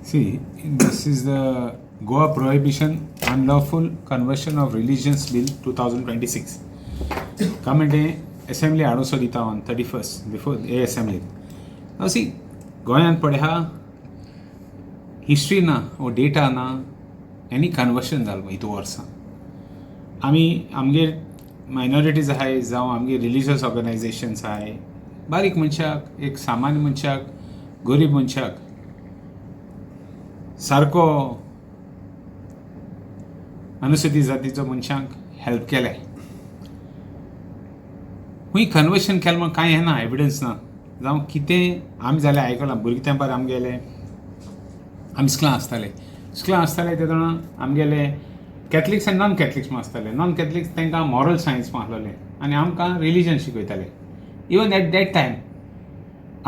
See, this is the Goa Prohibition Unlawful Conversion of Religions Bill 2026. Comment assembly also dita on 31st before a assembly. Now see, Goyan padha history na or data na any conversion dalma itu वर्षा. आमगे minorities आहे जावं आमगे religious organizations आहे बारीक मनशाक एक सामान्य मनशाक गरीब मनशाक सारको अनुसूचित जातीचो मनशांक हेल्प केले हुई कन्वर्शन केलें म्हण कांय ना एविडन्स ना जावं कितें आमी जाल्यार आयकलां भुरगे तेंपार आमगेले आमी स्कुलां आसताले तेदोना आमगेले कॅथलिक्स आनी नॉन कॅथलिक्स म्हण आसताले नॉन कॅथलिक्स तांकां मॉरल सायन्स म्हण आसलोलें आनी आमकां रिलिजन शिकयताले इवन एट दॅट टायम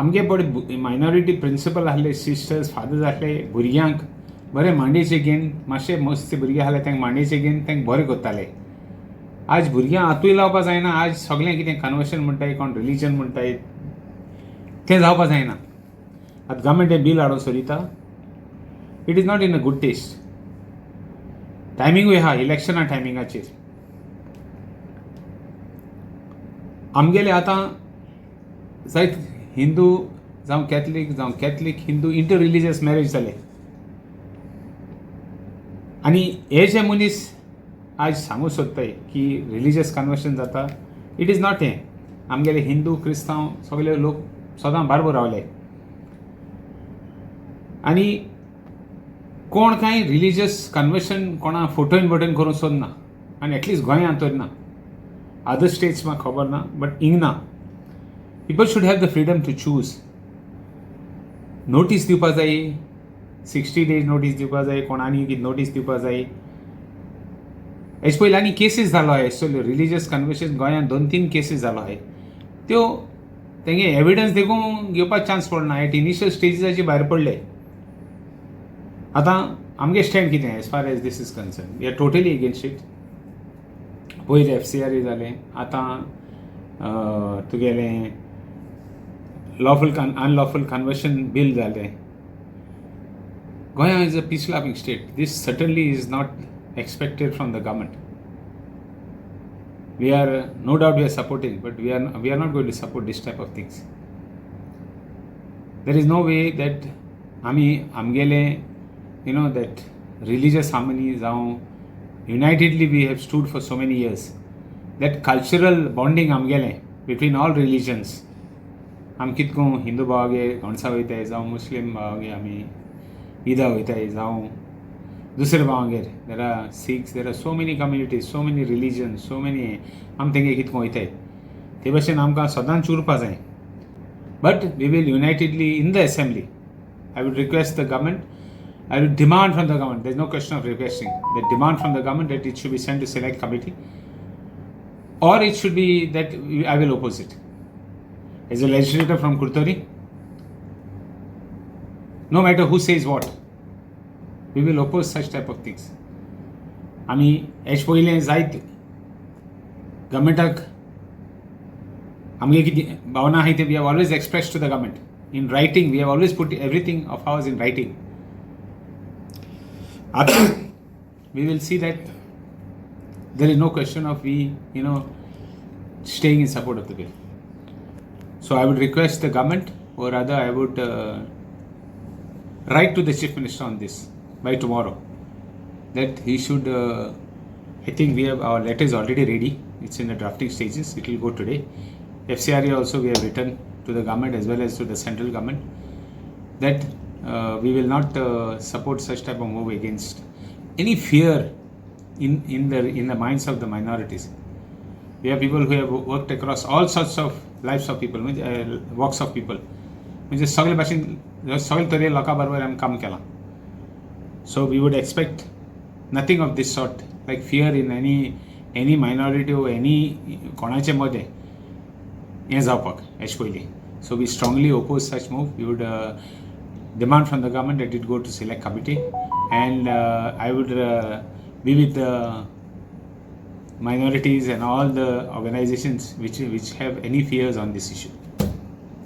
आमगे बरे मायनॉरिटी प्रिंसिपल आहले सिस्टर्स फादर्स आहले भुरग्यांक बरें मांडेचेर घेवन मातशे मस्त भुरगे आहले तांकां मांडेचेर घेवन तांकां बरें करताले आज भुरग्यांक हातूय लावपा जायना आज सगळें कितें कन्वर्शन म्हणटाय कोण रिलिजन म्हणटाय तें जावपा जायना आतां गव्हर्मेंट हें बील हाडून सोदिता it is not in a good taste टायमिंगूय आहा इलेक्शना टायमिंगाचेर आमगेले आतां जायत हिंदू जावं Catholic Hindu inter religious marriage जाले आनी हे जे मनीस आज सांगूं सोदताय की रिलिजियस कन्वर्शन जाता इट इज नॉट हें आमगेले हिंदू क्रिस्तांव सगळे लोक सदां बारबर रावले आनी कोण कांय रिलिजियस कन्वर्शन कोणा फोटोन बोटोन करूं सोदना आनी एटलिस्ट गोंयांत तर ना अदर स्टेट्स म्हाका खबर ना बट हिंग ना people should have the freedom to choose notice दिवपा जाय 60 days notice दिवपा जाय कोणानी कितें notice दिवपा जाय हेच पयलीं आनी केसीस जालो आहाय सो रिलिजियस कन्वर्शन गोंयांत 2-3 केसीस जालो आहाय त्यो तेंगे एविडन्स देखून घेवपाक चान्स पडना एट इनिशियल स्टेजीसाचेर भायर पडले आतां आमगे स्टँड कितें as far as this is concern we are totally against it पयलीं FCRA जालें आतां तुगेलें unlawful conversion bill जालें Goa is a peace loving state. This certainly is not expected from the government. We are no doubt we are supporting, but we are not going to support this type of things. There is no way that amgele that religious harmony unitedly we have stood for so many years. That cultural bonding amgele between all religions आम कितको हिंदू भावागे गणसा वयताय जावं Muslim भावागे आमी ईदा वयताय जावं दुसरे भावागेर there are Sikhs there are so many communities so many religion so many आम तेंगे कितको वयताय ते भाशेन आमकां सदांच उरपा जाय but we will unitedly in the assembly I would request the government I would demand from the government, there is no question of requesting, the demand from the government that it should be sent to select committee or it should be that I will oppose it. As a legislator from Kurtori, no matter who says what, we will oppose such type of things. आमी हेच पयलें जायत गव्हर्मेंटाक आमगे कितें भावना आहाय ते we have always expressed to the government. In writing, we have always put everything of ours in writing. We will see that there is no question of staying in support of the bill. So I would request the government, or rather I would write to the Chief Minister on this by tomorrow, that he should, I think we have our letters already ready, it's in the drafting stages, it will go today. FCRA also we have written to the government as well as to the central government that we will not support such type of move against any fear in the minds of the minorities. We have people who have worked across all sorts of lives of people, walks of people. म्हणजे सगळे भाशेन सगळे तरे लोकां बरोबर आमी काम केलां. So we would expect nothing of this sort, like fear in any minority or any कोणाचे मदें हें जावपाक हेच पयलीं. So we strongly oppose such move. We would demand from the government that it go to select committee, and I would be with the minorities and all the organizations which have any fears on this issue.